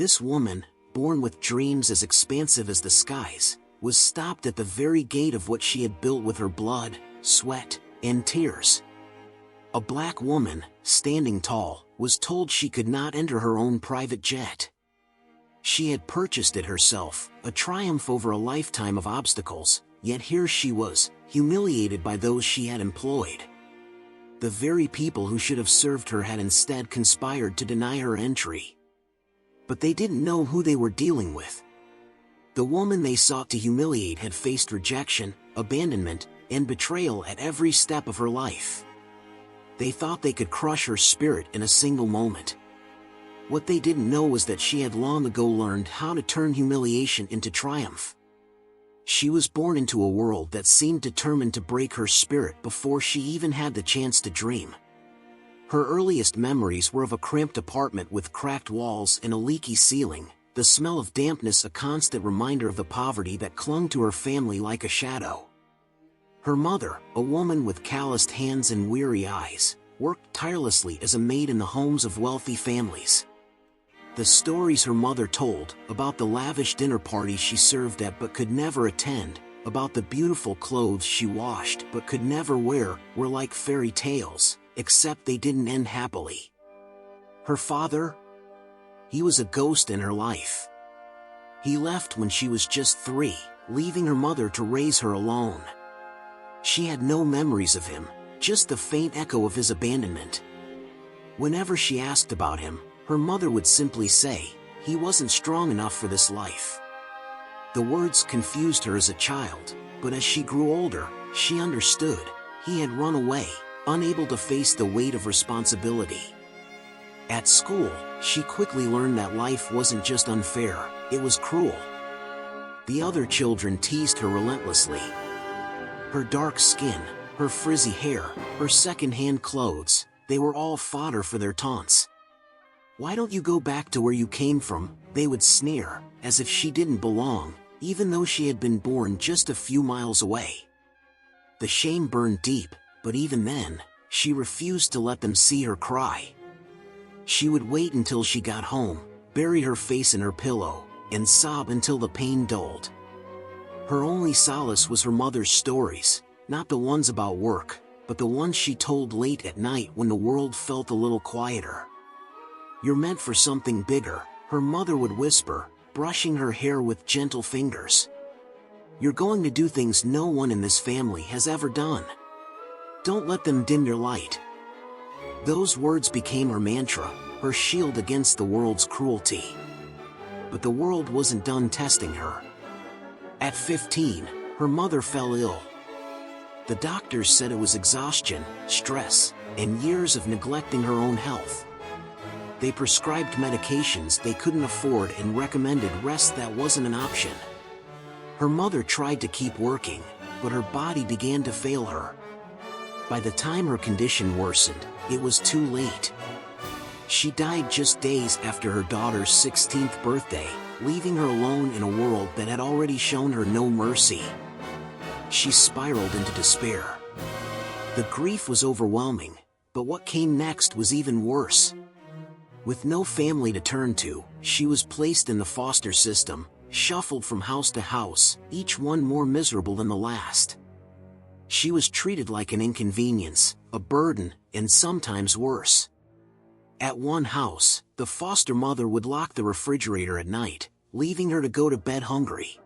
This woman, born with dreams as expansive as the skies, was stopped at the very gate of what she had built with her blood, sweat, and tears. A black woman, standing tall, was told she could not enter her own private jet. She had purchased it herself, a triumph over a lifetime of obstacles, yet here she was, humiliated by those she had employed. The very people who should have served her had instead conspired to deny her entry. But they didn't know who they were dealing with. The woman they sought to humiliate had faced rejection, abandonment, and betrayal at every step of her life. They thought they could crush her spirit in a single moment. What they didn't know was that she had long ago learned how to turn humiliation into triumph. She was born into a world that seemed determined to break her spirit before she even had the chance to dream. Her earliest memories were of a cramped apartment with cracked walls and a leaky ceiling, the smell of dampness a constant reminder of the poverty that clung to her family like a shadow. Her mother, a woman with calloused hands and weary eyes, worked tirelessly as a maid in the homes of wealthy families. The stories her mother told, about the lavish dinner parties she served at but could never attend, about the beautiful clothes she washed but could never wear, were like fairy tales, except they didn't end happily. Her father? He was a ghost in her life. He left when she was just 3, leaving her mother to raise her alone. She had no memories of him, just the faint echo of his abandonment. Whenever she asked about him, her mother would simply say, "He wasn't strong enough for this life." The words confused her as a child, but as she grew older, she understood. He had run away, unable to face the weight of responsibility. At school, she quickly learned that life wasn't just unfair, it was cruel. The other children teased her relentlessly. Her dark skin, her frizzy hair, her second-hand clothes, they were all fodder for their taunts. "Why don't you go back to where you came from?" they would sneer, as if she didn't belong, even though she had been born just a few miles away. The shame burned deep, but even then, she refused to let them see her cry. She would wait until she got home, bury her face in her pillow, and sob until the pain dulled. Her only solace was her mother's stories, not the ones about work, but the ones she told late at night when the world felt a little quieter. "You're meant for something bigger," her mother would whisper, brushing her hair with gentle fingers. "You're going to do things no one in this family has ever done. Don't let them dim your light." Those words became her mantra, her shield against the world's cruelty. But the world wasn't done testing her. At 15, her mother fell ill. The doctors said it was exhaustion, stress, and years of neglecting her own health. They prescribed medications they couldn't afford and recommended rest that wasn't an option. Her mother tried to keep working, but her body began to fail her. By the time her condition worsened, it was too late. She died just days after her daughter's 16th birthday, leaving her alone in a world that had already shown her no mercy. She spiraled into despair. The grief was overwhelming, but what came next was even worse. With no family to turn to, she was placed in the foster system, shuffled from house to house, each one more miserable than the last. She was treated like an inconvenience, a burden, and sometimes worse. At one house, the foster mother would lock the refrigerator at night, leaving her to go to bed hungry.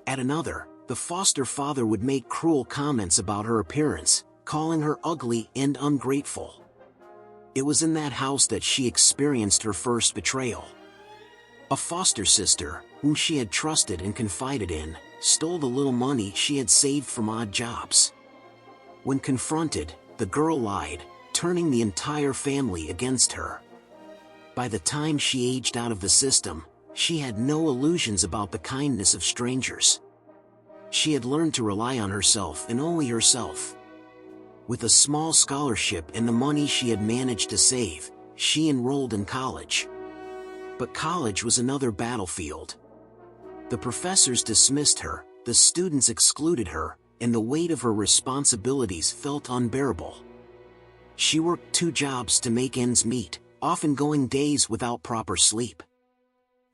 At another, the foster father would make cruel comments about her appearance, calling her ugly and ungrateful. It was in that house that she experienced her first betrayal. A foster sister, whom she had trusted and confided in, stole the little money she had saved from odd jobs. When confronted, the girl lied, turning the entire family against her. By the time she aged out of the system, she had no illusions about the kindness of strangers. She had learned to rely on herself and only herself. With a small scholarship and the money she had managed to save, she enrolled in college. But college was another battlefield. The professors dismissed her, the students excluded her, and the weight of her responsibilities felt unbearable. She worked 2 jobs to make ends meet, often going days without proper sleep.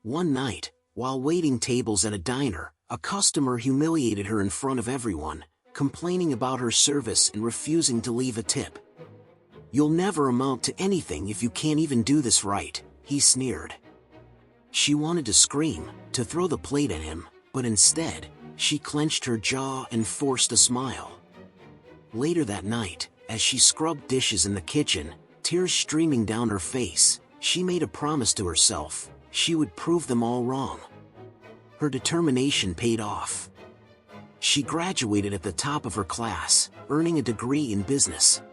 One night, while waiting tables at a diner, a customer humiliated her in front of everyone, complaining about her service and refusing to leave a tip. "You'll never amount to anything if you can't even do this right," he sneered. She wanted to scream, to throw the plate at him, but instead, she clenched her jaw and forced a smile. Later that night, as she scrubbed dishes in the kitchen, tears streaming down her face, she made a promise to herself: she would prove them all wrong. Her determination paid off. She graduated at the top of her class, earning a degree in business.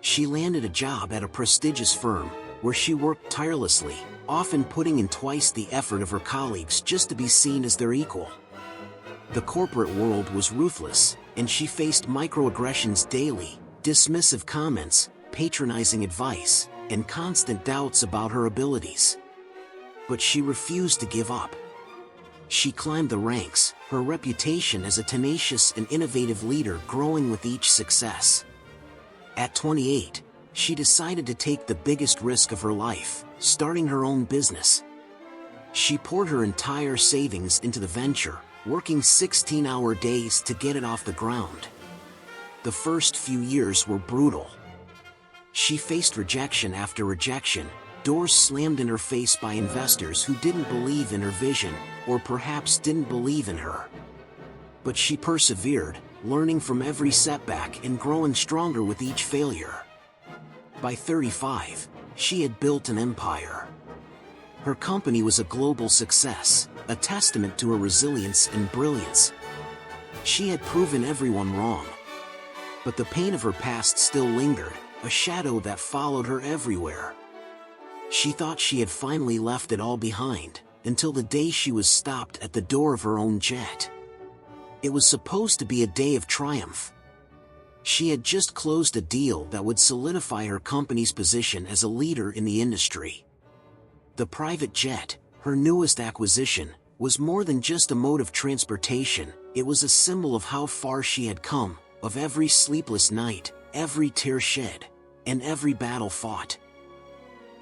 She landed a job at a prestigious firm, where she worked tirelessly, often putting in twice the effort of her colleagues just to be seen as their equal. The corporate world was ruthless, and she faced microaggressions daily, dismissive comments, patronizing advice, and constant doubts about her abilities. But she refused to give up. She climbed the ranks, her reputation as a tenacious and innovative leader growing with each success. At 28, she decided to take the biggest risk of her life, starting her own business. She poured her entire savings into the venture, working 16-hour days to get it off the ground. The first few years were brutal. She faced rejection after rejection, doors slammed in her face by investors who didn't believe in her vision, or perhaps didn't believe in her. But she persevered, learning from every setback and growing stronger with each failure. By 35, she had built an empire. Her company was a global success, a testament to her resilience and brilliance. She had proven everyone wrong. But the pain of her past still lingered, a shadow that followed her everywhere. She thought she had finally left it all behind, until the day she was stopped at the door of her own jet. It was supposed to be a day of triumph. She had just closed a deal that would solidify her company's position as a leader in the industry. The private jet, her newest acquisition, was more than just a mode of transportation. It was a symbol of how far she had come, of every sleepless night, every tear shed, and every battle fought.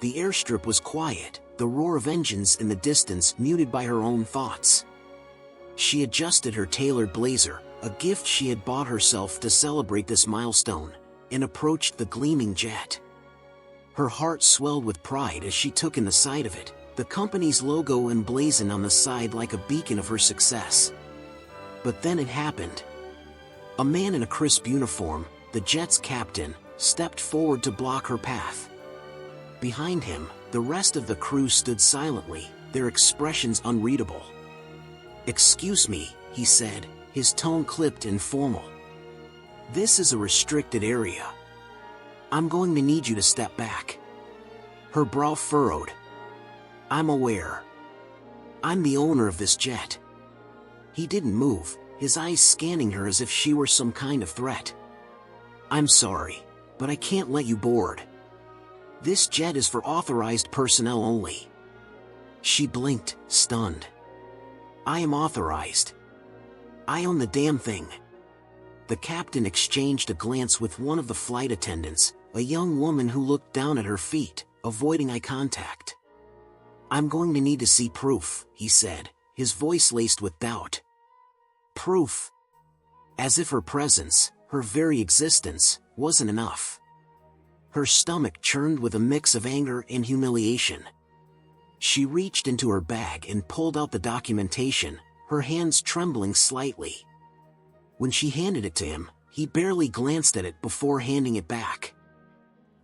The airstrip was quiet, the roar of engines in the distance muted by her own thoughts. She adjusted her tailored blazer, a gift she had bought herself to celebrate this milestone, and approached the gleaming jet. Her heart swelled with pride as she took in the sight of it, the company's logo emblazoned on the side like a beacon of her success. But then it happened. A man in a crisp uniform, the jet's captain, stepped forward to block her path. Behind him, the rest of the crew stood silently, their expressions unreadable. "Excuse me," he said, his tone clipped and formal. "This is a restricted area. I'm going to need you to step back." Her brow furrowed. "I'm aware. I'm the owner of this jet." He didn't move, his eyes scanning her as if she were some kind of threat. "I'm sorry, but I can't let you board. This jet is for authorized personnel only." She blinked, stunned. "I am authorized. I own the damn thing." The captain exchanged a glance with one of the flight attendants, a young woman who looked down at her feet, avoiding eye contact. "I'm going to need to see proof," he said, his voice laced with doubt. Proof? As if her presence, her very existence, wasn't enough. Her stomach churned with a mix of anger and humiliation. She reached into her bag and pulled out the documentation, her hands trembling slightly. When she handed it to him, he barely glanced at it before handing it back.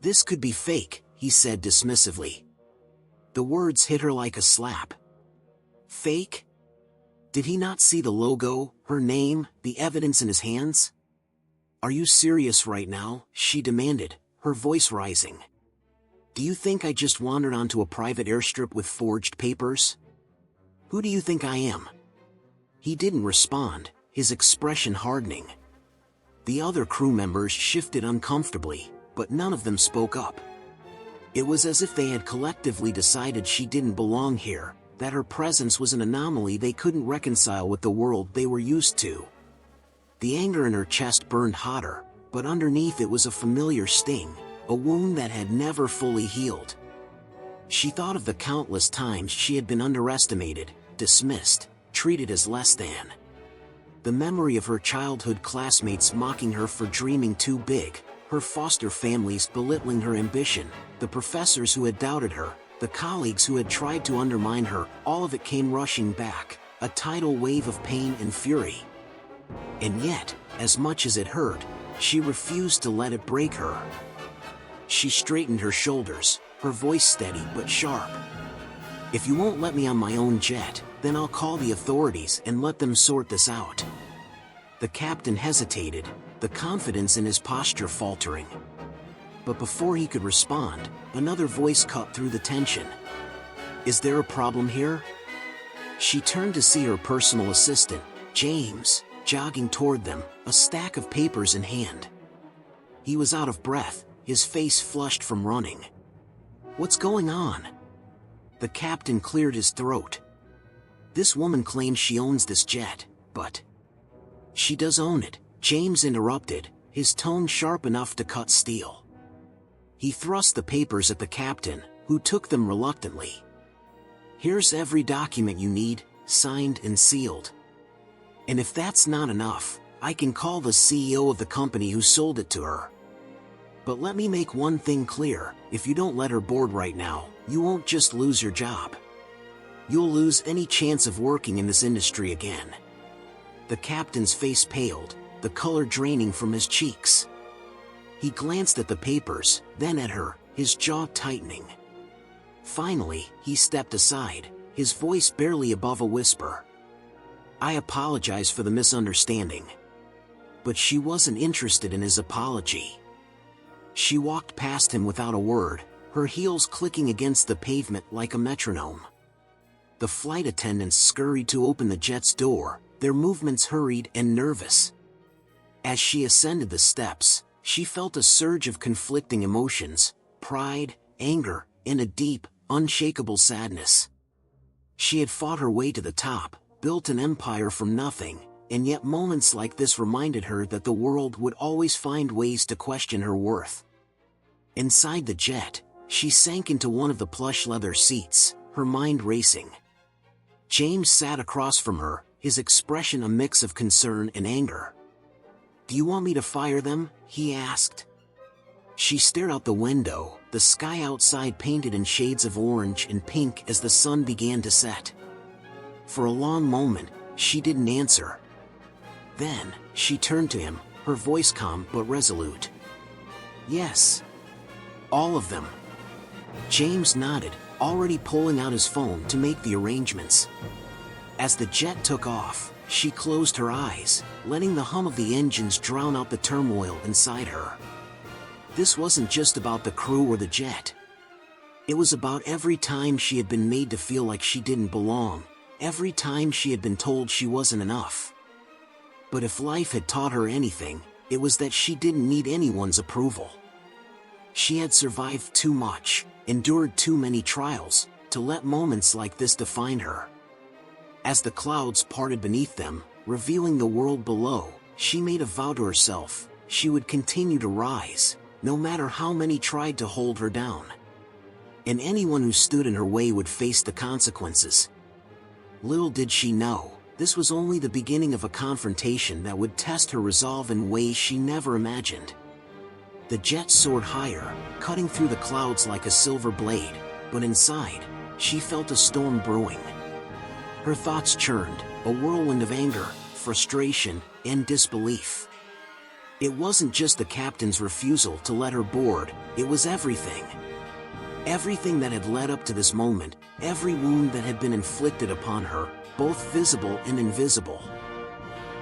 "This could be fake," he said dismissively. The words hit her like a slap. Fake? Did he not see the logo, her name, the evidence in his hands? "Are you serious right now?" she demanded, her voice rising. "Do you think I just wandered onto a private airstrip with forged papers? Who do you think I am?" He didn't respond, his expression hardening. The other crew members shifted uncomfortably, but none of them spoke up. It was as if they had collectively decided she didn't belong here, that her presence was an anomaly they couldn't reconcile with the world they were used to. The anger in her chest burned hotter, but underneath it was a familiar sting, a wound that had never fully healed. She thought of the countless times she had been underestimated, dismissed, treated as less than. The memory of her childhood classmates mocking her for dreaming too big, her foster families belittling her ambition, the professors who had doubted her, the colleagues who had tried to undermine her, all of it came rushing back, a tidal wave of pain and fury. And yet, as much as it hurt, she refused to let it break her. She straightened her shoulders, her voice steady but sharp. "If you won't let me on my own jet, then I'll call the authorities and let them sort this out." The captain hesitated, the confidence in his posture faltering. But before he could respond, another voice cut through the tension. "Is there a problem here?" She turned to see her personal assistant, James, jogging toward them, a stack of papers in hand. He was out of breath, his face flushed from running. "What's going on?" The captain cleared his throat. "This woman claims she owns this jet, but..." "She does own it," James interrupted, his tone sharp enough to cut steel. He thrust the papers at the captain, who took them reluctantly. "Here's every document you need, signed and sealed. And if that's not enough, I can call the CEO of the company who sold it to her. But let me make one thing clear, if you don't let her board right now, you won't just lose your job. You'll lose any chance of working in this industry again." The captain's face paled, the color draining from his cheeks. He glanced at the papers, then at her, his jaw tightening. Finally, he stepped aside, his voice barely above a whisper. "I apologize for the misunderstanding." But she wasn't interested in his apology. She walked past him without a word, her heels clicking against the pavement like a metronome. The flight attendants scurried to open the jet's door, their movements hurried and nervous. As she ascended the steps, she felt a surge of conflicting emotions, pride, anger, and a deep, unshakable sadness. She had fought her way to the top, built an empire from nothing, and yet moments like this reminded her that the world would always find ways to question her worth. Inside the jet, she sank into one of the plush leather seats, her mind racing. James sat across from her, his expression a mix of concern and anger. "Do you want me to fire them?" he asked. She stared out the window, the sky outside painted in shades of orange and pink as the sun began to set. For a long moment, she didn't answer. Then, she turned to him, her voice calm but resolute. "Yes. All of them." James nodded, already pulling out his phone to make the arrangements. As the jet took off, she closed her eyes, letting the hum of the engines drown out the turmoil inside her. This wasn't just about the crew or the jet. It was about every time she had been made to feel like she didn't belong, every time she had been told she wasn't enough. But if life had taught her anything, it was that she didn't need anyone's approval. She had survived too much, endured too many trials, to let moments like this define her. As the clouds parted beneath them, revealing the world below, she made a vow to herself: she would continue to rise, no matter how many tried to hold her down. And anyone who stood in her way would face the consequences. Little did she know, this was only the beginning of a confrontation that would test her resolve in ways she never imagined. The jet soared higher, cutting through the clouds like a silver blade, but inside, she felt a storm brewing. Her thoughts churned, a whirlwind of anger, frustration, and disbelief. It wasn't just the captain's refusal to let her board, it was everything. Everything that had led up to this moment, every wound that had been inflicted upon her, both visible and invisible.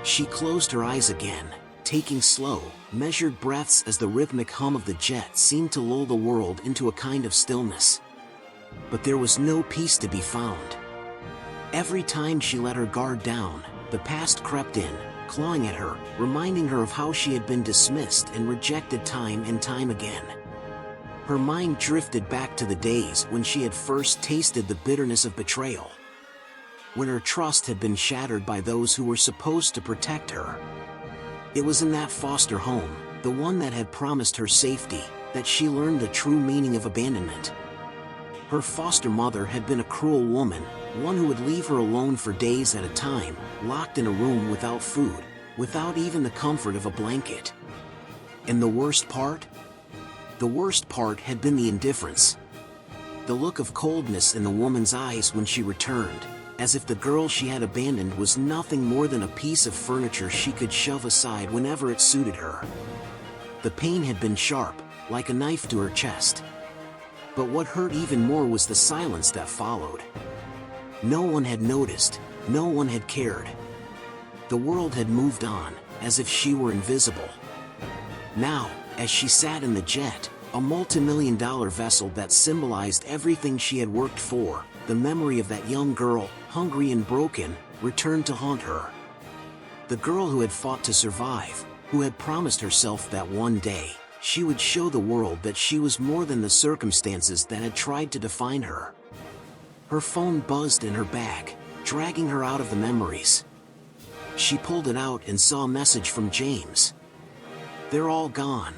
She closed her eyes again, taking slow, measured breaths as the rhythmic hum of the jet seemed to lull the world into a kind of stillness. But there was no peace to be found. Every time she let her guard down, the past crept in, clawing at her, reminding her of how she had been dismissed and rejected time and time again. Her mind drifted back to the days when she had first tasted the bitterness of betrayal. When her trust had been shattered by those who were supposed to protect her. It was in that foster home, the one that had promised her safety, that she learned the true meaning of abandonment. Her foster mother had been a cruel woman, one who would leave her alone for days at a time, locked in a room without food, without even the comfort of a blanket. And the worst part? The worst part had been the indifference. The look of coldness in the woman's eyes when she returned, as if the girl she had abandoned was nothing more than a piece of furniture she could shove aside whenever it suited her. The pain had been sharp, like a knife to her chest. But what hurt even more was the silence that followed. No one had noticed, no one had cared. The world had moved on, as if she were invisible. Now, as she sat in the jet, a multi-million-dollar vessel that symbolized everything she had worked for, the memory of that young girl, hungry and broken, returned to haunt her. The girl who had fought to survive, who had promised herself that one day, she would show the world that she was more than the circumstances that had tried to define her. Her phone buzzed in her bag, dragging her out of the memories. She pulled it out and saw a message from James. "They're all gone.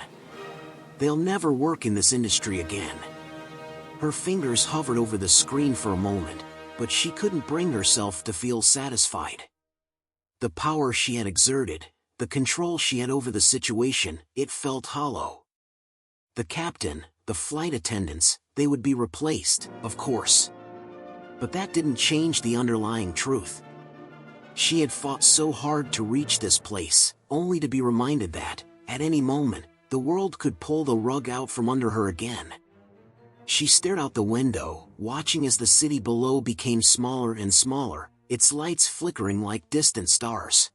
They'll never work in this industry again." Her fingers hovered over the screen for a moment, but she couldn't bring herself to feel satisfied. The power she had exerted, the control she had over the situation, it felt hollow. The captain, the flight attendants, they would be replaced, of course. But that didn't change the underlying truth. She had fought so hard to reach this place, only to be reminded that, at any moment, the world could pull the rug out from under her again. She stared out the window, watching as the city below became smaller and smaller, its lights flickering like distant stars.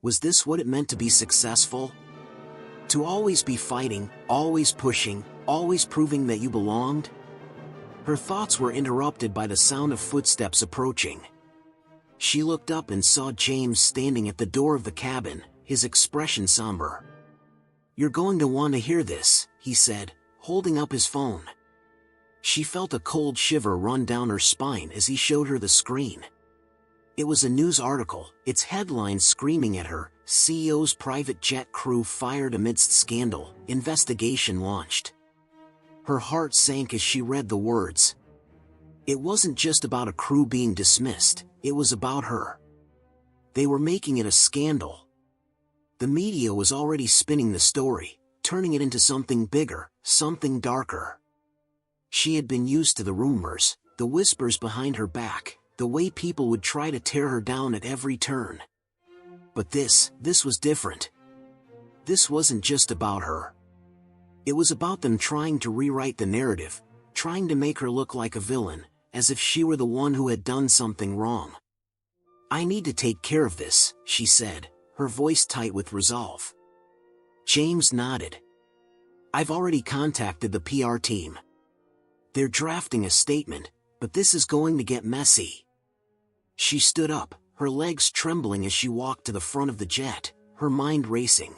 Was this what it meant to be successful? To always be fighting, always pushing, always proving that you belonged? Her thoughts were interrupted by the sound of footsteps approaching. She looked up and saw James standing at the door of the cabin, his expression somber. "You're going to want to hear this," he said, holding up his phone. She felt a cold shiver run down her spine as he showed her the screen. It was a news article, its headline screaming at her, "CEO's private jet crew fired amidst scandal, investigation launched." Her heart sank as she read the words. It wasn't just about a crew being dismissed, it was about her. They were making it a scandal. The media was already spinning the story, turning it into something bigger, something darker. She had been used to the rumors, the whispers behind her back, the way people would try to tear her down at every turn. But this was different. This wasn't just about her. It was about them trying to rewrite the narrative, trying to make her look like a villain, as if she were the one who had done something wrong. "I need to take care of this," she said, her voice tight with resolve. James nodded. "I've already contacted the PR team. They're drafting a statement, but this is going to get messy." She stood up, her legs trembling as she walked to the front of the jet, her mind racing.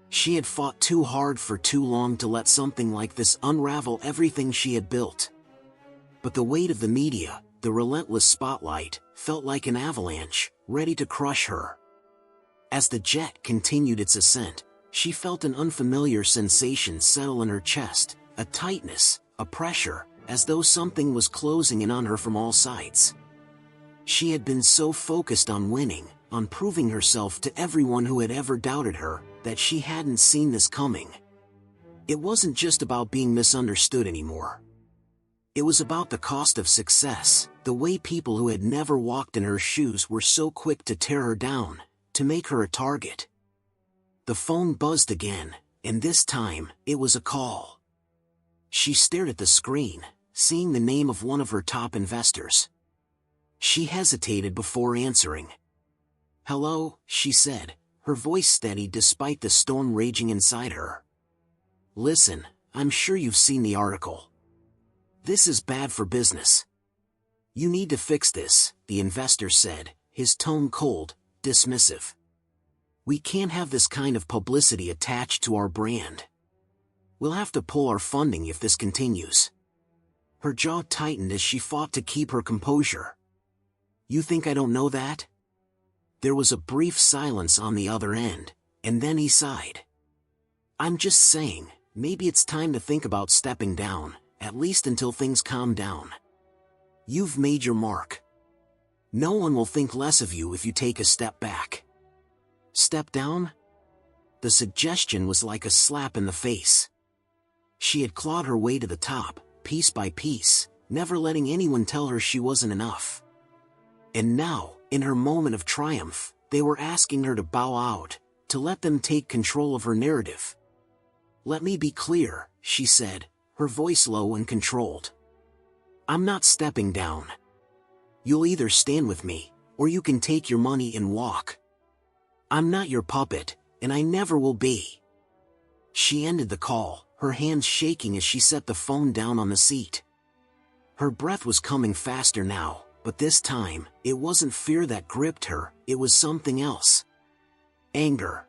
She had fought too hard for too long to let something like this unravel everything she had built. But the weight of the media, the relentless spotlight, felt like an avalanche, ready to crush her. As the jet continued its ascent, she felt an unfamiliar sensation settle in her chest, a tightness, a pressure, as though something was closing in on her from all sides. She had been so focused on winning, on proving herself to everyone who had ever doubted her, that she hadn't seen this coming. It wasn't just about being misunderstood anymore. It was about the cost of success, the way people who had never walked in her shoes were so quick to tear her down, to make her a target. The phone buzzed again, and this time, it was a call. She stared at the screen, seeing the name of one of her top investors. She hesitated before answering. "Hello," she said, her voice steady despite the storm raging inside her. "Listen, I'm sure you've seen the article. This is bad for business. You need to fix this," the investor said, his tone cold, dismissive. "We can't have this kind of publicity attached to our brand. We'll have to pull our funding if this continues." Her jaw tightened as she fought to keep her composure. "You think I don't know that?" There was a brief silence on the other end, and then he sighed. "I'm just saying, maybe it's time to think about stepping down, at least until things calm down. You've made your mark. No one will think less of you if you take a step back. Step down? The suggestion was like a slap in the face. She had clawed her way to the top, piece by piece, never letting anyone tell her she wasn't enough. And now, in her moment of triumph, they were asking her to bow out, to let them take control of her narrative. "Let me be clear," she said, her voice low and controlled. "I'm not stepping down. You'll either stand with me, or you can take your money and walk. I'm not your puppet, and I never will be." She ended the call, her hands shaking as she set the phone down on the seat. Her breath was coming faster now, but this time, it wasn't fear that gripped her, it was something else. Anger.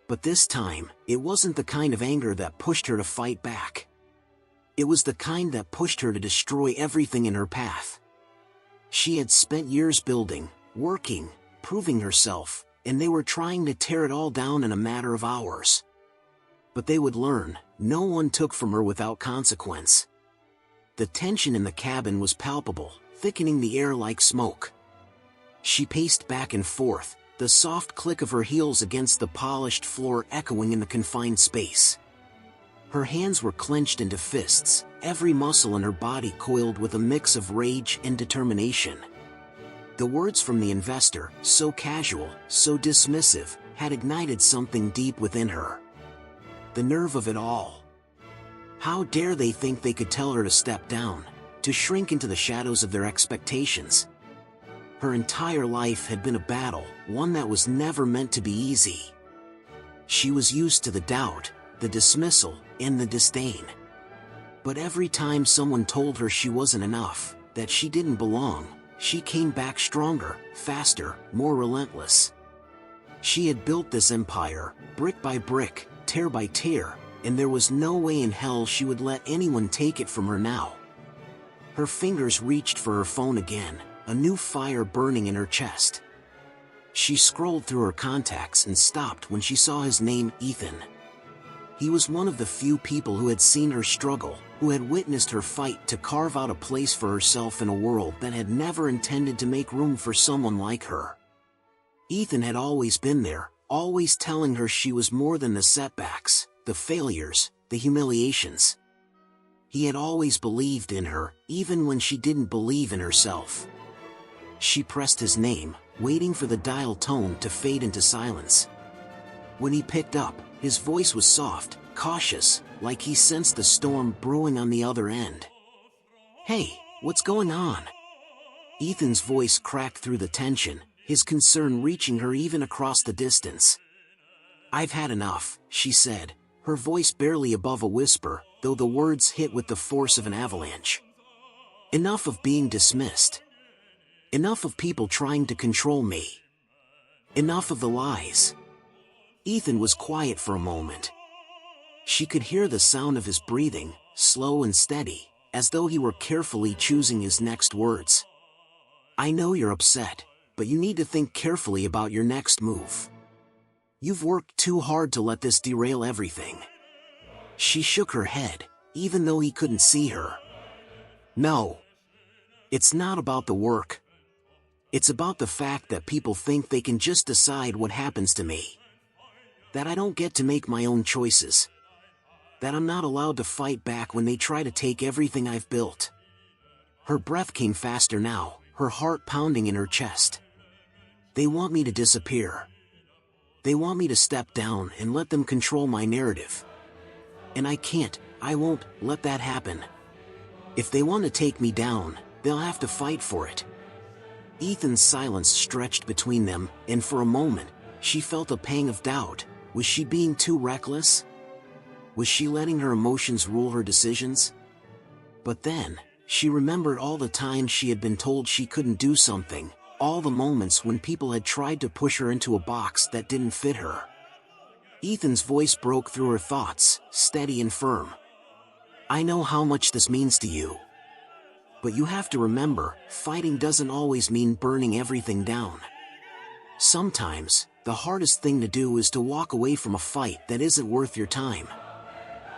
But this time, it wasn't the kind of anger that pushed her to fight back. It was the kind that pushed her to destroy everything in her path. She had spent years building, working, proving herself, and they were trying to tear it all down in a matter of hours. But they would learn, no one took from her without consequence. The tension in the cabin was palpable, thickening the air like smoke. She paced back and forth, the soft click of her heels against the polished floor echoing in the confined space. Her hands were clenched into fists, every muscle in her body coiled with a mix of rage and determination. The words from the investor, so casual, so dismissive, had ignited something deep within her. The nerve of it all. How dare they think they could tell her to step down, to shrink into the shadows of their expectations? Her entire life had been a battle, one that was never meant to be easy. She was used to the doubt, the dismissal, and the disdain. But every time someone told her she wasn't enough, that she didn't belong, she came back stronger, faster, more relentless. She had built this empire, brick by brick, tear by tear, and there was no way in hell she would let anyone take it from her now. Her fingers reached for her phone again, a new fire burning in her chest. She scrolled through her contacts and stopped when she saw his name, Ethan. He was one of the few people who had seen her struggle, who had witnessed her fight to carve out a place for herself in a world that had never intended to make room for someone like her. Ethan had always been there, always telling her she was more than the setbacks, the failures, the humiliations. He had always believed in her, even when she didn't believe in herself. She pressed his name, waiting for the dial tone to fade into silence. When he picked up, his voice was soft, cautious, like he sensed the storm brewing on the other end. "Hey, what's going on?" Ethan's voice cracked through the tension, his concern reaching her even across the distance. "I've had enough," she said, her voice barely above a whisper, though the words hit with the force of an avalanche. "Enough of being dismissed. Enough of people trying to control me. Enough of the lies." Ethan was quiet for a moment. She could hear the sound of his breathing, slow and steady, as though he were carefully choosing his next words. "I know you're upset, but you need to think carefully about your next move. You've worked too hard to let this derail everything." She shook her head, even though he couldn't see her. "No. It's not about the work. It's about the fact that people think they can just decide what happens to me. That I don't get to make my own choices. That I'm not allowed to fight back when they try to take everything I've built." Her breath came faster now, her heart pounding in her chest. "They want me to disappear. They want me to step down and let them control my narrative. And I can't, I won't, let that happen. If they want to take me down, they'll have to fight for it." Ethan's silence stretched between them, and for a moment, she felt a pang of doubt. Was she being too reckless? Was she letting her emotions rule her decisions? But then, she remembered all the times she had been told she couldn't do something, all the moments when people had tried to push her into a box that didn't fit her. Ethan's voice broke through her thoughts, steady and firm. "I know how much this means to you. But you have to remember, fighting doesn't always mean burning everything down. Sometimes, the hardest thing to do is to walk away from a fight that isn't worth your time."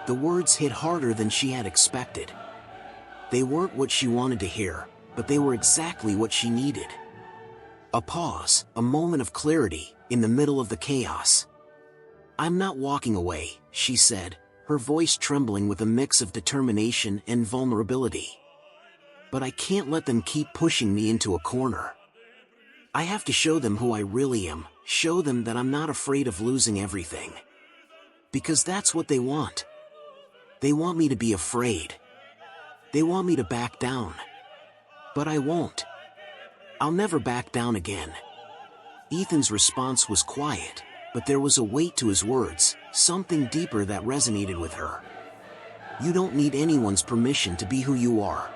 The words hit harder than she had expected. They weren't what she wanted to hear, but they were exactly what she needed. A pause, a moment of clarity, in the middle of the chaos. "I'm not walking away," she said, her voice trembling with a mix of determination and vulnerability. "But I can't let them keep pushing me into a corner. I have to show them who I really am, show them that I'm not afraid of losing everything. Because that's what they want. They want me to be afraid. They want me to back down. But I won't. I'll never back down again." Ethan's response was quiet, but there was a weight to his words, something deeper that resonated with her. "You don't need anyone's permission to be who you are.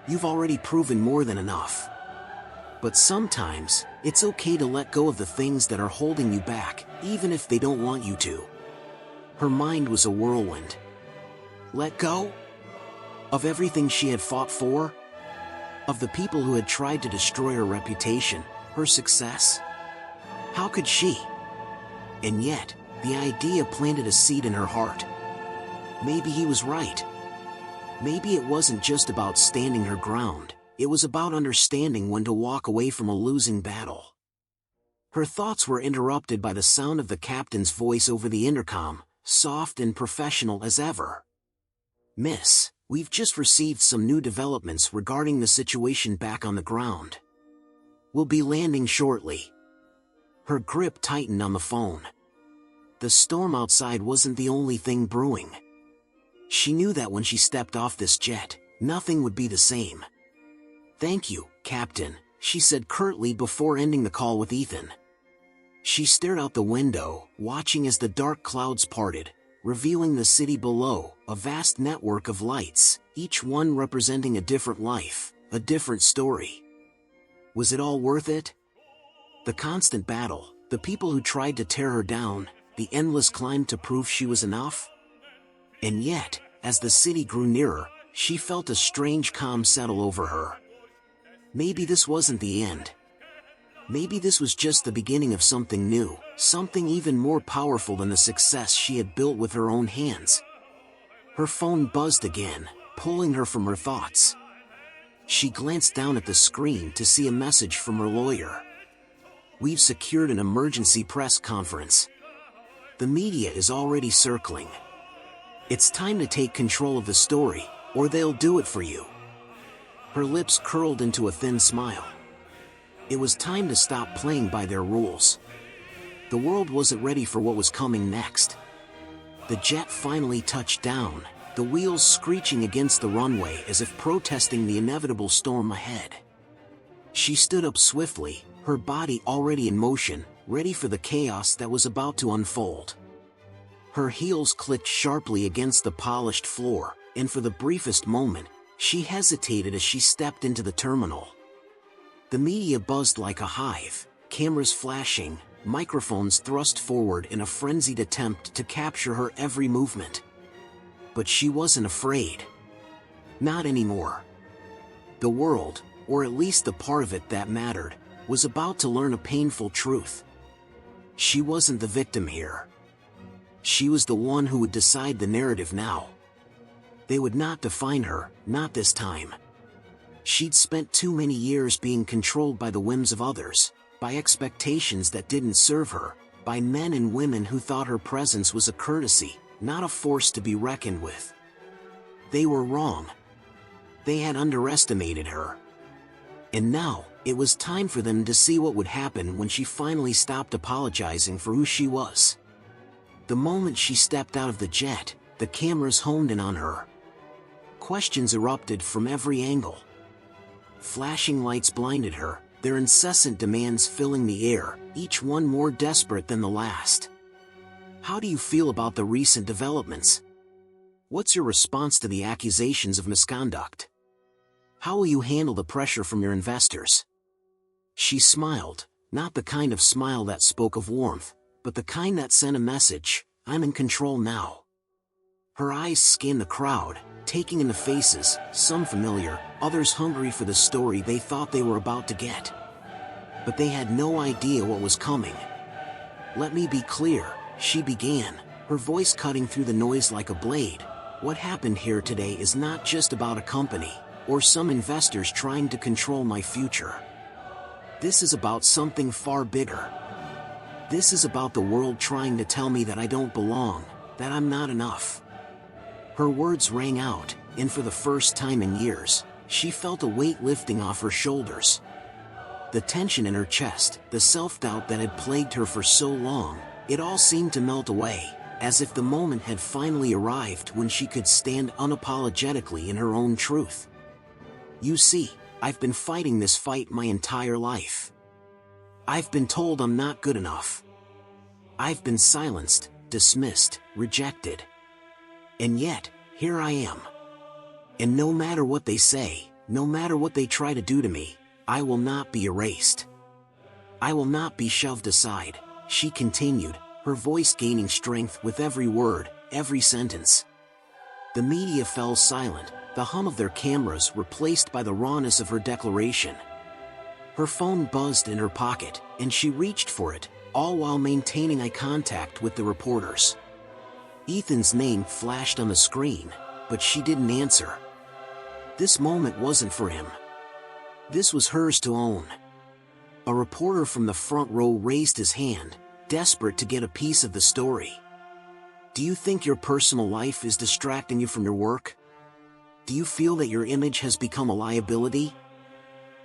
You've already proven more than enough. But sometimes, it's okay to let go of the things that are holding you back, even if they don't want you to." Her mind was a whirlwind. Let go? Of everything she had fought for? Of the people who had tried to destroy her reputation, her success? How could she? And yet, the idea planted a seed in her heart. Maybe he was right. Maybe it wasn't just about standing her ground, it was about understanding when to walk away from a losing battle. Her thoughts were interrupted by the sound of the captain's voice over the intercom, soft and professional as ever. "Miss, we've just received some new developments regarding the situation back on the ground. We'll be landing shortly." Her grip tightened on the phone. The storm outside wasn't the only thing brewing. She knew that when she stepped off this jet, nothing would be the same. "Thank you, Captain," she said curtly before ending the call with Ethan. She stared out the window, watching as the dark clouds parted, revealing the city below, a vast network of lights, each one representing a different life, a different story. Was it all worth it? The constant battle, the people who tried to tear her down, the endless climb to prove she was enough? And yet, as the city grew nearer, she felt a strange calm settle over her. Maybe this wasn't the end. Maybe this was just the beginning of something new, something even more powerful than the success she had built with her own hands. Her phone buzzed again, pulling her from her thoughts. She glanced down at the screen to see a message from her lawyer. "We've secured an emergency press conference. The media is already circling. It's time to take control of the story, or they'll do it for you." Her lips curled into a thin smile. It was time to stop playing by their rules. The world wasn't ready for what was coming next. The jet finally touched down, the wheels screeching against the runway as if protesting the inevitable storm ahead. She stood up swiftly, her body already in motion, ready for the chaos that was about to unfold. Her heels clicked sharply against the polished floor, and for the briefest moment, she hesitated as she stepped into the terminal. The media buzzed like a hive, cameras flashing, microphones thrust forward in a frenzied attempt to capture her every movement. But she wasn't afraid. Not anymore. The world, or at least the part of it that mattered, was about to learn a painful truth. She wasn't the victim here. She was the one who would decide the narrative now. They would not define her, not this time. She'd spent too many years being controlled by the whims of others, by expectations that didn't serve her, by men and women who thought her presence was a courtesy, not a force to be reckoned with. They were wrong. They had underestimated her. And now, it was time for them to see what would happen when she finally stopped apologizing for who she was. The moment she stepped out of the jet, the cameras honed in on her. Questions erupted from every angle. Flashing lights blinded her, their incessant demands filling the air, each one more desperate than the last. "How do you feel about the recent developments? What's your response to the accusations of misconduct? How will you handle the pressure from your investors?" She smiled, not the kind of smile that spoke of warmth, but the kind that sent a message: "I'm in control now." Her eyes scanned the crowd, taking in the faces, some familiar, others hungry for the story they thought they were about to get. But they had no idea what was coming. "Let me be clear," she began, her voice cutting through the noise like a blade. What happened here today is not just about a company, or some investors trying to control my future. This is about something far bigger. This is about the world trying to tell me that I don't belong, that I'm not enough. Her words rang out, and for the first time in years, she felt a weight lifting off her shoulders. The tension in her chest, the self-doubt that had plagued her for so long, it all seemed to melt away, as if the moment had finally arrived when she could stand unapologetically in her own truth. You see, I've been fighting this fight my entire life. I've been told I'm not good enough. I've been silenced, dismissed, rejected. And yet, here I am. And no matter what they say, no matter what they try to do to me, I will not be erased. I will not be shoved aside, she continued, her voice gaining strength with every word, every sentence. The media fell silent, the hum of their cameras replaced by the rawness of her declaration. Her phone buzzed in her pocket, and she reached for it, all while maintaining eye contact with the reporters. Ethan's name flashed on the screen, but she didn't answer. This moment wasn't for him. This was hers to own. A reporter from the front row raised his hand, desperate to get a piece of the story. Do you think your personal life is distracting you from your work? Do you feel that your image has become a liability?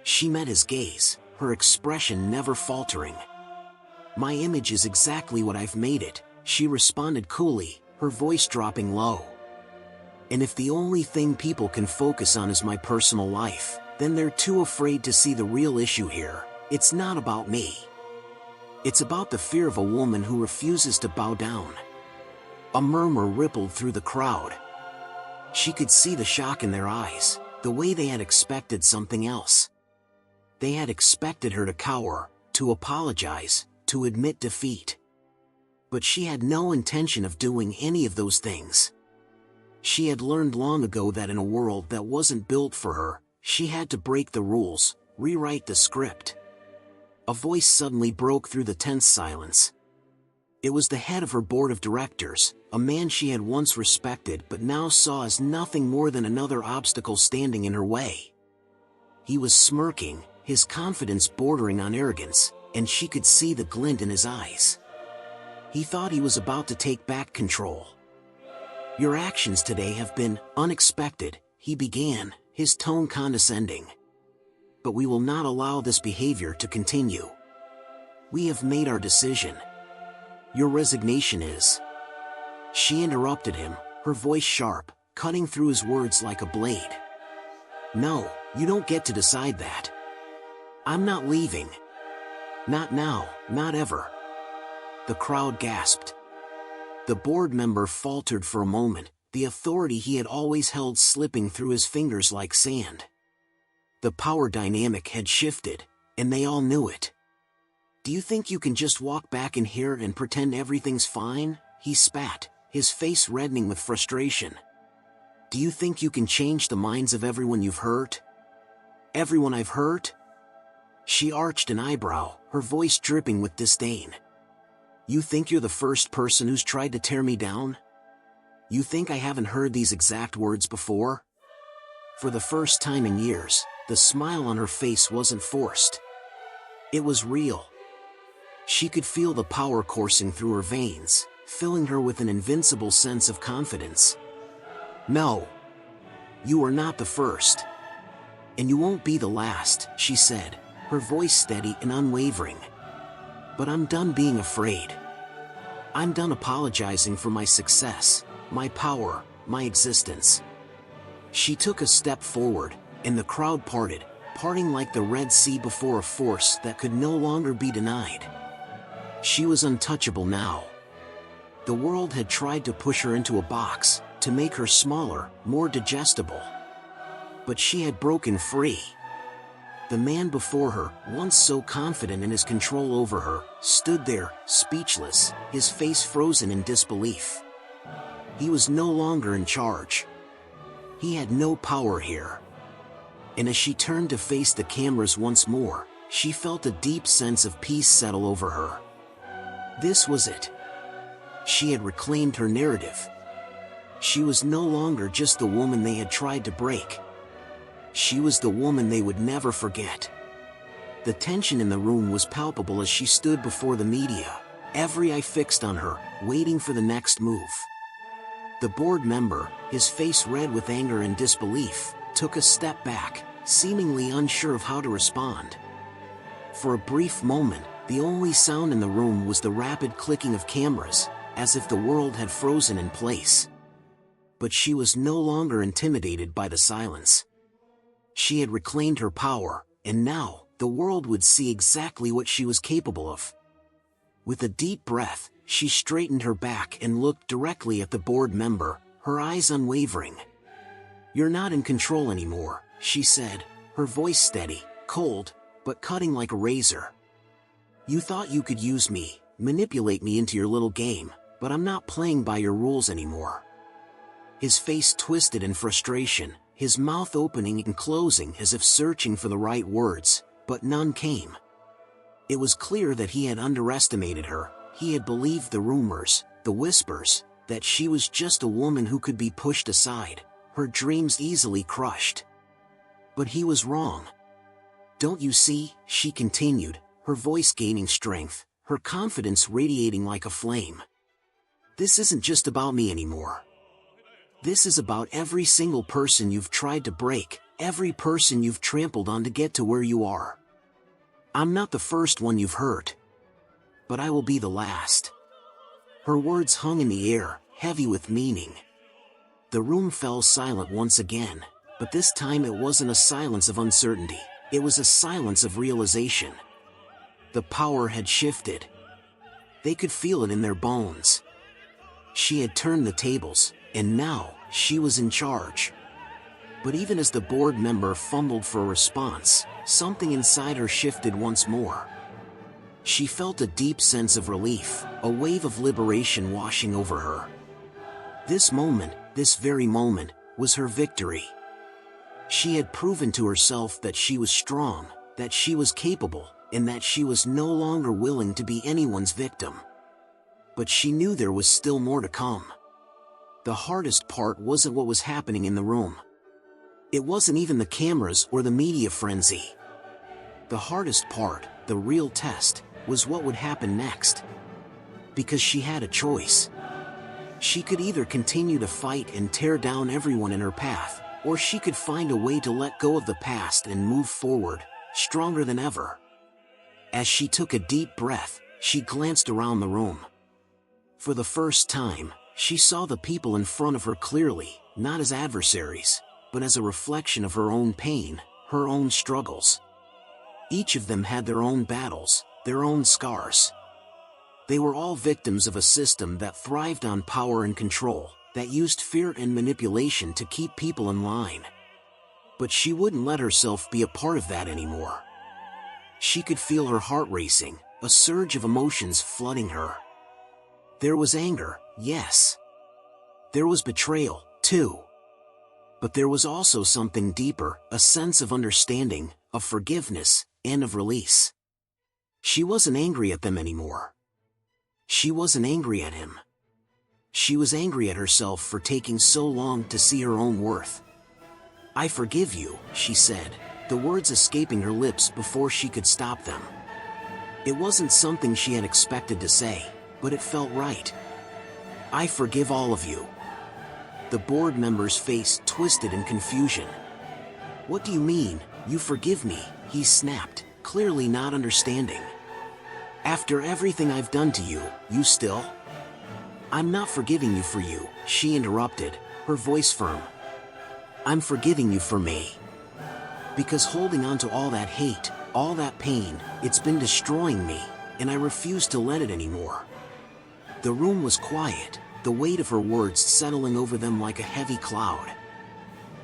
She met his gaze, her expression never faltering. My image is exactly what I've made it, she responded coolly, her voice dropping low. And if the only thing people can focus on is my personal life, then they're too afraid to see the real issue here. It's not about me. It's about the fear of a woman who refuses to bow down. A murmur rippled through the crowd. She could see the shock in their eyes, the way they had expected something else. They had expected her to cower, to apologize, to admit defeat. But she had no intention of doing any of those things. She had learned long ago that in a world that wasn't built for her, she had to break the rules, rewrite the script. A voice suddenly broke through the tense silence. It was the head of her board of directors, a man she had once respected but now saw as nothing more than another obstacle standing in her way. He was smirking, his confidence bordering on arrogance, and she could see the glint in his eyes. He thought he was about to take back control. Your actions today have been unexpected, he began, his tone condescending. But we will not allow this behavior to continue. We have made our decision. Your resignation is... She interrupted him, her voice sharp, cutting through his words like a blade. No, you don't get to decide that. I'm not leaving. Not now, not ever. The crowd gasped. The board member faltered for a moment, the authority he had always held slipping through his fingers like sand. The power dynamic had shifted, and they all knew it. Do you think you can just walk back in here and pretend everything's fine? He spat, his face reddening with frustration. Do you think you can change the minds of everyone you've hurt? Everyone I've hurt? She arched an eyebrow, her voice dripping with disdain. You think you're the first person who's tried to tear me down? You think I haven't heard these exact words before? For the first time in years, the smile on her face wasn't forced. It was real. She could feel the power coursing through her veins, filling her with an invincible sense of confidence. No. You are not the first. And you won't be the last, she said, her voice steady and unwavering. But I'm done being afraid. I'm done apologizing for my success, my power, my existence. She took a step forward, and the crowd parting like the Red Sea before a force that could no longer be denied. She was untouchable now. The world had tried to push her into a box, to make her smaller, more digestible. But she had broken free. The man before her, once so confident in his control over her, stood there, speechless, his face frozen in disbelief. He was no longer in charge. He had no power here. And as she turned to face the cameras once more, she felt a deep sense of peace settle over her. This was it. She had reclaimed her narrative. She was no longer just the woman they had tried to break. She was the woman they would never forget. The tension in the room was palpable as she stood before the media, every eye fixed on her, waiting for the next move. The board member, his face red with anger and disbelief, took a step back, seemingly unsure of how to respond. For a brief moment, the only sound in the room was the rapid clicking of cameras, as if the world had frozen in place. But she was no longer intimidated by the silence. She had reclaimed her power, and now, the world would see exactly what she was capable of. With a deep breath, she straightened her back and looked directly at the board member, her eyes unwavering. "You're not in control anymore," she said, her voice steady, cold, but cutting like a razor. "You thought you could use me, manipulate me into your little game, but I'm not playing by your rules anymore." His face twisted in frustration, his mouth opening and closing as if searching for the right words, but none came. It was clear that he had underestimated her. He had believed the rumors, the whispers, that she was just a woman who could be pushed aside, her dreams easily crushed. But he was wrong. "Don't you see?" she continued, her voice gaining strength, her confidence radiating like a flame. "This isn't just about me anymore. This is about every single person you've tried to break, every person you've trampled on to get to where you are. I'm not the first one you've hurt, but I will be the last." Her words hung in the air, heavy with meaning. The room fell silent once again, but this time it wasn't a silence of uncertainty, it was a silence of realization. The power had shifted. They could feel it in their bones. She had turned the tables, and now, she was in charge. But even as the board member fumbled for a response, something inside her shifted once more. She felt a deep sense of relief, a wave of liberation washing over her. This moment, this very moment, was her victory. She had proven to herself that she was strong, that she was capable, and that she was no longer willing to be anyone's victim. But she knew there was still more to come. The hardest part wasn't what was happening in the room. It wasn't even the cameras or the media frenzy. The hardest part, the real test, was what would happen next. Because she had a choice. She could either continue to fight and tear down everyone in her path, or she could find a way to let go of the past and move forward, stronger than ever. As she took a deep breath, she glanced around the room. For the first time, she saw the people in front of her clearly, not as adversaries, but as a reflection of her own pain, her own struggles. Each of them had their own battles, their own scars. They were all victims of a system that thrived on power and control, that used fear and manipulation to keep people in line. But she wouldn't let herself be a part of that anymore. She could feel her heart racing, a surge of emotions flooding her. There was anger, yes. There was betrayal, too. But there was also something deeper, a sense of understanding, of forgiveness, and of release. She wasn't angry at them anymore. She wasn't angry at him. She was angry at herself for taking so long to see her own worth. "I forgive you," she said, the words escaping her lips before she could stop them. It wasn't something she had expected to say, but it felt right. "I forgive all of you." The board member's face twisted in confusion. "What do you mean, you forgive me?" he snapped, clearly not understanding. "After everything I've done to you, you still?" "I'm not forgiving you for you," she interrupted, her voice firm. "I'm forgiving you for me. Because holding on to all that hate, all that pain, it's been destroying me, and I refuse to let it anymore." The room was quiet, the weight of her words settling over them like a heavy cloud.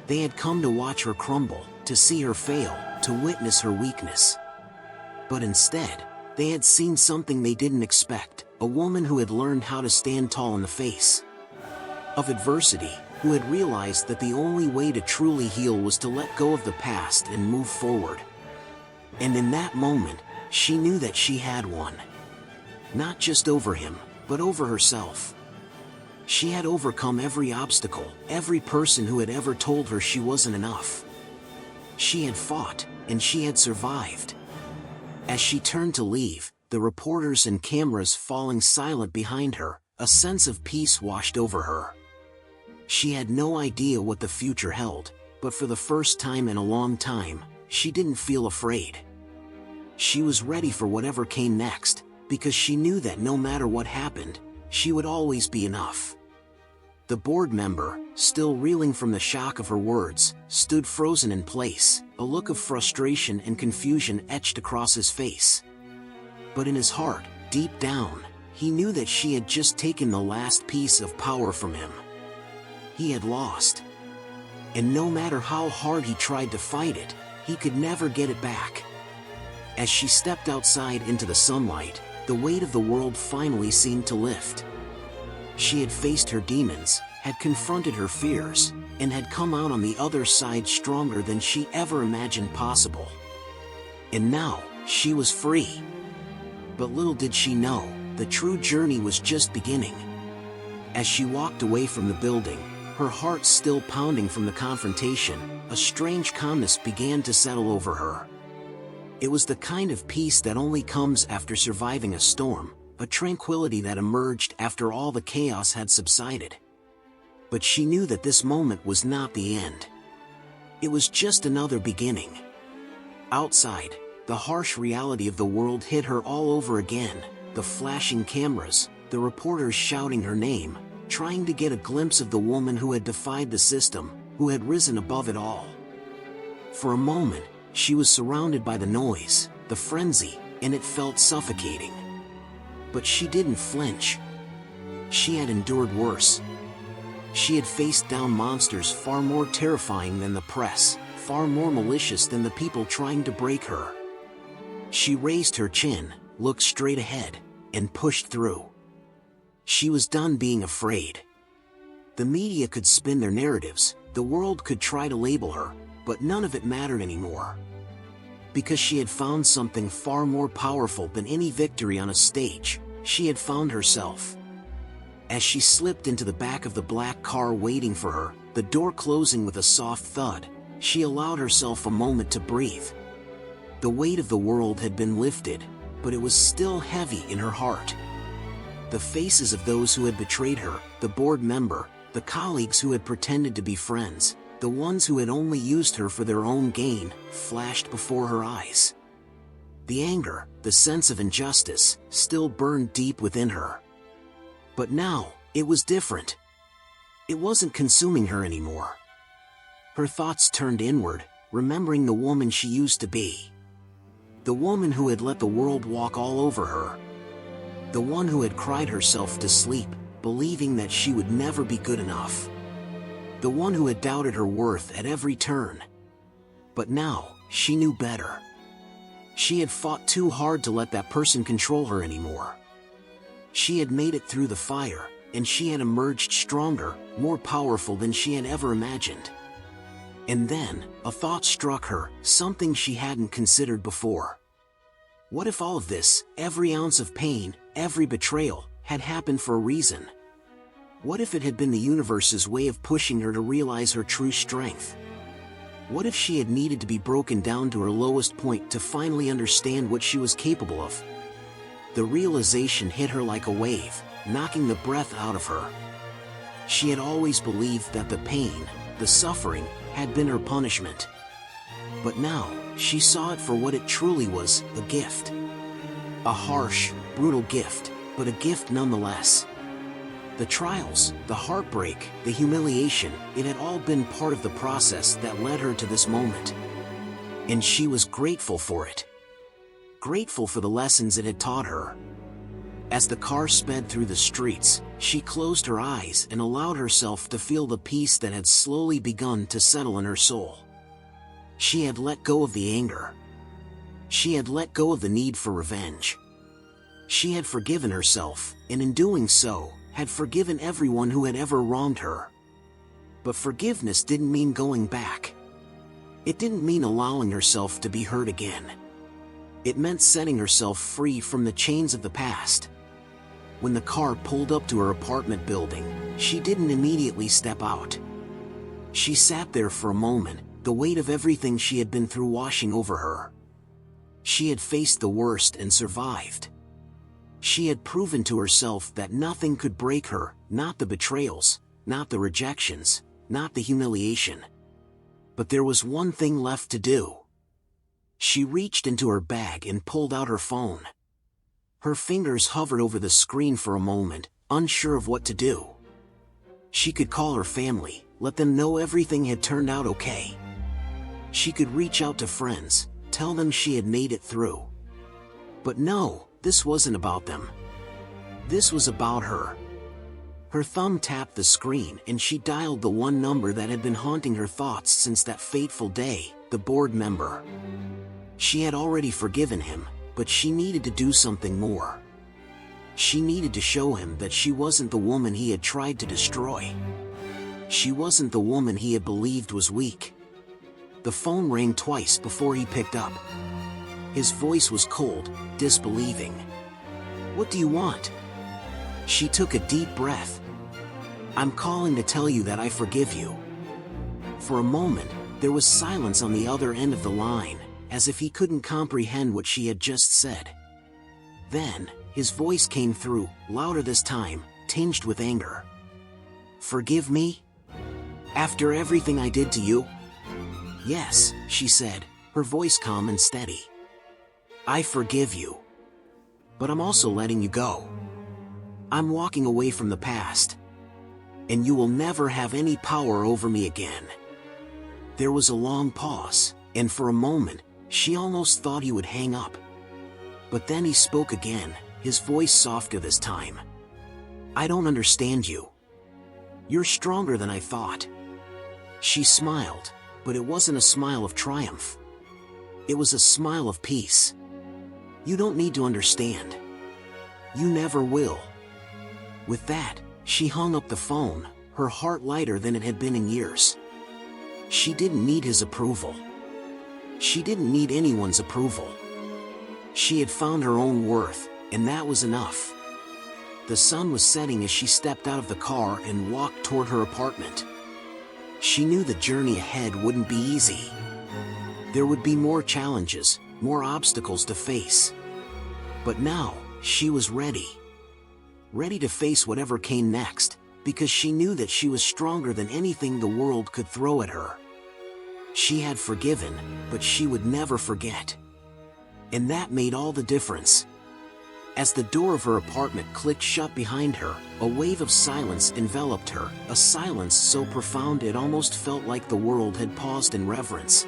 They had come to watch her crumble, to see her fail, to witness her weakness. But instead, they had seen something they didn't expect, a woman who had learned how to stand tall in the face of adversity, who had realized that the only way to truly heal was to let go of the past and move forward. And in that moment, she knew that she had won. Not just over him, but over herself. She had overcome every obstacle, every person who had ever told her she wasn't enough. She had fought, and she had survived. As she turned to leave, the reporters and cameras falling silent behind her, a sense of peace washed over her. She had no idea what the future held, but for the first time in a long time, she didn't feel afraid. She was ready for whatever came next, because she knew that no matter what happened, she would always be enough. The board member, still reeling from the shock of her words, stood frozen in place, a look of frustration and confusion etched across his face. But in his heart, deep down, he knew that she had just taken the last piece of power from him. He had lost. And no matter how hard he tried to fight it, he could never get it back. As she stepped outside into the sunlight, the weight of the world finally seemed to lift. She had faced her demons, had confronted her fears, and had come out on the other side stronger than she ever imagined possible. And now, she was free. But little did she know, the true journey was just beginning. As she walked away from the building, her heart still pounding from the confrontation, a strange calmness began to settle over her. It was the kind of peace that only comes after surviving a storm, a tranquility that emerged after all the chaos had subsided. But she knew that this moment was not the end. It was just another beginning. Outside, the harsh reality of the world hit her all over again, the flashing cameras, the reporters shouting her name, trying to get a glimpse of the woman who had defied the system, who had risen above it all. For a moment, she was surrounded by the noise, the frenzy, and it felt suffocating. But she didn't flinch. She had endured worse. She had faced down monsters far more terrifying than the press, far more malicious than the people trying to break her. She raised her chin, looked straight ahead, and pushed through. She was done being afraid. The media could spin their narratives, the world could try to label her, but none of it mattered anymore. Because she had found something far more powerful than any victory on a stage, she had found herself. As she slipped into the back of the black car waiting for her, the door closing with a soft thud, she allowed herself a moment to breathe. The weight of the world had been lifted, but it was still heavy in her heart. The faces of those who had betrayed her, the board member, the colleagues who had pretended to be friends, the ones who had only used her for their own gain, flashed before her eyes. The anger, the sense of injustice, still burned deep within her. But now, it was different. It wasn't consuming her anymore. Her thoughts turned inward, remembering the woman she used to be. The woman who had let the world walk all over her. The one who had cried herself to sleep, believing that she would never be good enough. The one who had doubted her worth at every turn. But now, she knew better. She had fought too hard to let that person control her anymore. She had made it through the fire, and she had emerged stronger, more powerful than she had ever imagined. And then, a thought struck her, something she hadn't considered before. What if all of this, every ounce of pain, every betrayal, had happened for a reason? What if it had been the universe's way of pushing her to realize her true strength? What if she had needed to be broken down to her lowest point to finally understand what she was capable of? The realization hit her like a wave, knocking the breath out of her. She had always believed that the pain, the suffering, had been her punishment. But now, she saw it for what it truly was, a gift. A harsh, brutal gift, but a gift nonetheless. The trials, the heartbreak, the humiliation, it had all been part of the process that led her to this moment. And she was grateful for it. Grateful for the lessons it had taught her. As the car sped through the streets, she closed her eyes and allowed herself to feel the peace that had slowly begun to settle in her soul. She had let go of the anger. She had let go of the need for revenge. She had forgiven herself, and in doing so, had forgiven everyone who had ever wronged her. But forgiveness didn't mean going back. It didn't mean allowing herself to be hurt again. It meant setting herself free from the chains of the past. When the car pulled up to her apartment building, she didn't immediately step out. She sat there for a moment, the weight of everything she had been through washing over her. She had faced the worst and survived. She had proven to herself that nothing could break her, not the betrayals, not the rejections, not the humiliation. But there was one thing left to do. She reached into her bag and pulled out her phone. Her fingers hovered over the screen for a moment, unsure of what to do. She could call her family, let them know everything had turned out okay. She could reach out to friends, tell them she had made it through. But no, this wasn't about them. This was about her. Her thumb tapped the screen and she dialed the one number that had been haunting her thoughts since that fateful day, the board member. She had already forgiven him, but she needed to do something more. She needed to show him that she wasn't the woman he had tried to destroy. She wasn't the woman he had believed was weak. The phone rang twice before he picked up. His voice was cold, disbelieving. "What do you want?" She took a deep breath. "I'm calling to tell you that I forgive you." For a moment, there was silence on the other end of the line, as if he couldn't comprehend what she had just said. Then, his voice came through, louder this time, tinged with anger. "Forgive me? After everything I did to you?" "Yes," she said, her voice calm and steady. "I forgive you. But I'm also letting you go. I'm walking away from the past. And you will never have any power over me again." There was a long pause, and for a moment, she almost thought he would hang up. But then he spoke again, his voice softer this time. "I don't understand you. You're stronger than I thought." She smiled, but it wasn't a smile of triumph. It was a smile of peace. "You don't need to understand. You never will." With that, she hung up the phone, her heart lighter than it had been in years. She didn't need his approval. She didn't need anyone's approval. She had found her own worth, and that was enough. The sun was setting as she stepped out of the car and walked toward her apartment. She knew the journey ahead wouldn't be easy. There would be more challenges, more obstacles to face. But now, she was ready. Ready to face whatever came next, because she knew that she was stronger than anything the world could throw at her. She had forgiven, but she would never forget. And that made all the difference. As the door of her apartment clicked shut behind her, a wave of silence enveloped her, a silence so profound it almost felt like the world had paused in reverence.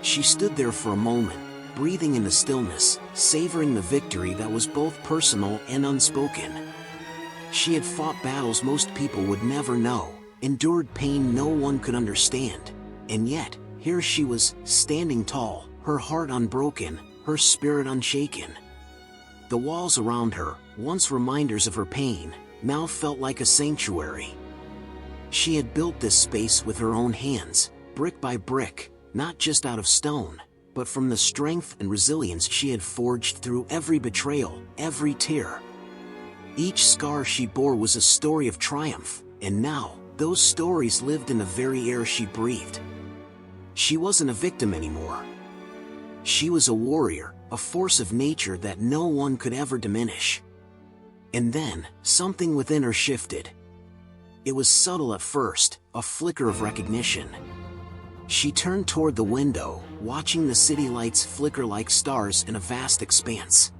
She stood there for a moment, breathing in the stillness, savoring the victory that was both personal and unspoken. She had fought battles most people would never know, endured pain no one could understand, and yet, here she was, standing tall, her heart unbroken, her spirit unshaken. The walls around her, once reminders of her pain, now felt like a sanctuary. She had built this space with her own hands, brick by brick, not just out of stone, but from the strength and resilience she had forged through every betrayal, every tear. Each scar she bore was a story of triumph, and now, those stories lived in the very air she breathed. She wasn't a victim anymore. She was a warrior, a force of nature that no one could ever diminish. And then, something within her shifted. It was subtle at first, a flicker of recognition. She turned toward the window, watching the city lights flicker like stars in a vast expanse.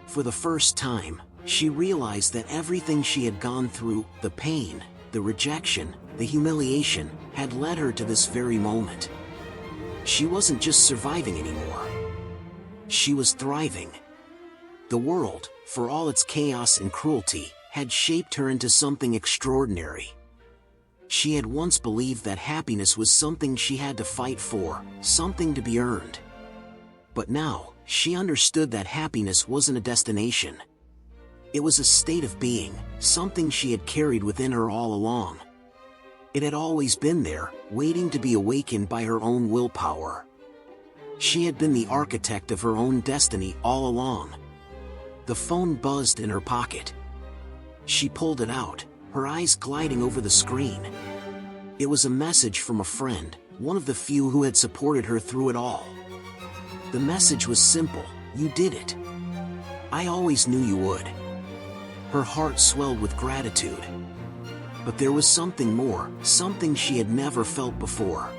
For the first time, she realized that everything she had gone through, the pain, the rejection, the humiliation, had led her to this very moment. She wasn't just surviving anymore. She was thriving. The world, for all its chaos and cruelty, had shaped her into something extraordinary. She had once believed that happiness was something she had to fight for, something to be earned. But now, she understood that happiness wasn't a destination. It was a state of being, something she had carried within her all along. It had always been there, waiting to be awakened by her own willpower. She had been the architect of her own destiny all along. The phone buzzed in her pocket, She pulled it out, her eyes gliding over the screen. It was a message from a friend, one of the few who had supported her through it all. The message was simple: "You did it. I always knew you would." Her heart swelled with gratitude. But there was something more, something she had never felt before.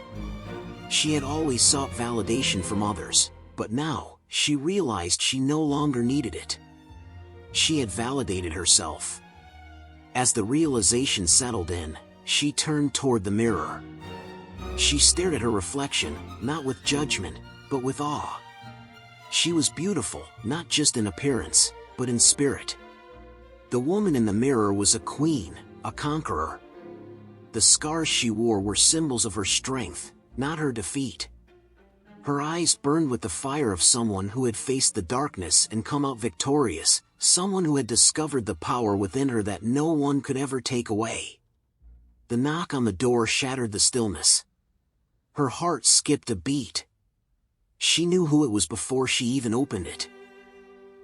She had always sought validation from others, but now, she realized she no longer needed it. She had validated herself. As the realization settled in, she turned toward the mirror. She stared at her reflection, not with judgment, but with awe. She was beautiful, not just in appearance, but in spirit. The woman in the mirror was a queen, a conqueror. The scars she wore were symbols of her strength, not her defeat. Her eyes burned with the fire of someone who had faced the darkness and come out victorious, someone who had discovered the power within her that no one could ever take away. The knock on the door shattered the stillness. Her heart skipped a beat. She knew who it was before she even opened it.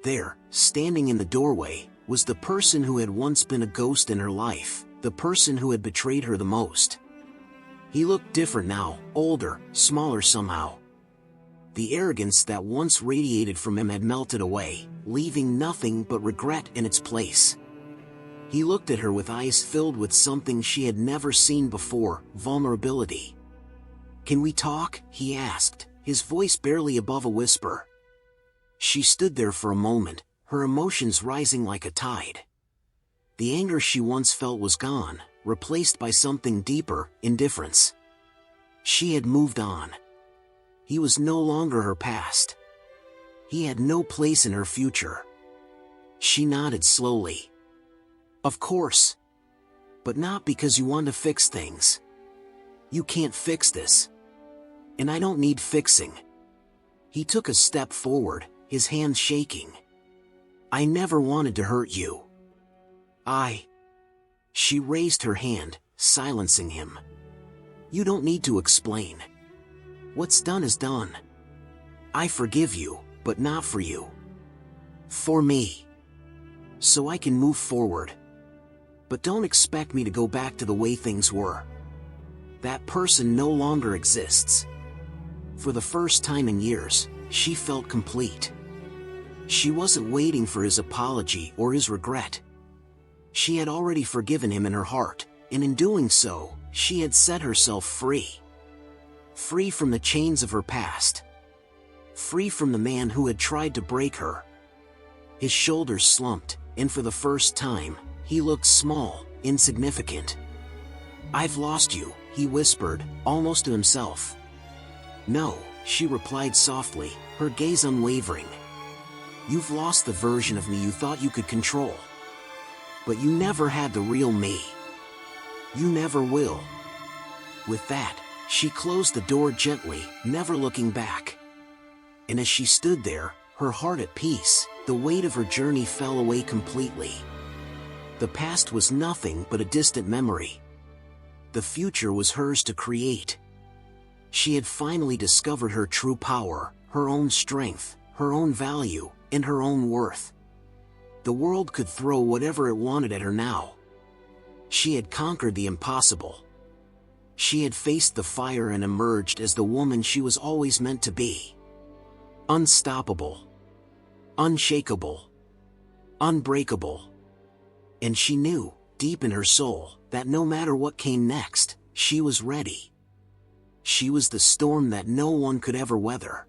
There, standing in the doorway, was the person who had once been a ghost in her life, the person who had betrayed her the most. He looked different now, older, smaller somehow. The arrogance that once radiated from him had melted away, leaving nothing but regret in its place. He looked at her with eyes filled with something she had never seen before: vulnerability. "Can we talk?" he asked, his voice barely above a whisper. She stood there for a moment, her emotions rising like a tide. The anger she once felt was gone, replaced by something deeper: indifference. She had moved on. He was no longer her past. He had no place in her future. She nodded slowly. "Of course. But not because you want to fix things. You can't fix this. And I don't need fixing." He took a step forward, his hands shaking. "I never wanted to hurt you. She raised her hand, silencing him. "You don't need to explain. What's done is done. I forgive you, but not for you. For me. So I can move forward. But don't expect me to go back to the way things were. That person no longer exists." For the first time in years, she felt complete. She wasn't waiting for his apology or his regret. She had already forgiven him in her heart, and in doing so, she had set herself free. Free from the chains of her past. Free from the man who had tried to break her. His shoulders slumped, and for the first time, he looked small, insignificant. "I've lost you," he whispered, almost to himself. "No," she replied softly, her gaze unwavering. "You've lost the version of me you thought you could control. But you never had the real me. You never will." With that, she closed the door gently, never looking back. And as she stood there, her heart at peace, the weight of her journey fell away completely. The past was nothing but a distant memory. The future was hers to create. She had finally discovered her true power, her own strength, her own value, and her own worth. The world could throw whatever it wanted at her now. She had conquered the impossible. She had faced the fire and emerged as the woman she was always meant to be. Unstoppable. Unshakable. Unbreakable. And she knew, deep in her soul, that no matter what came next, she was ready. She was the storm that no one could ever weather.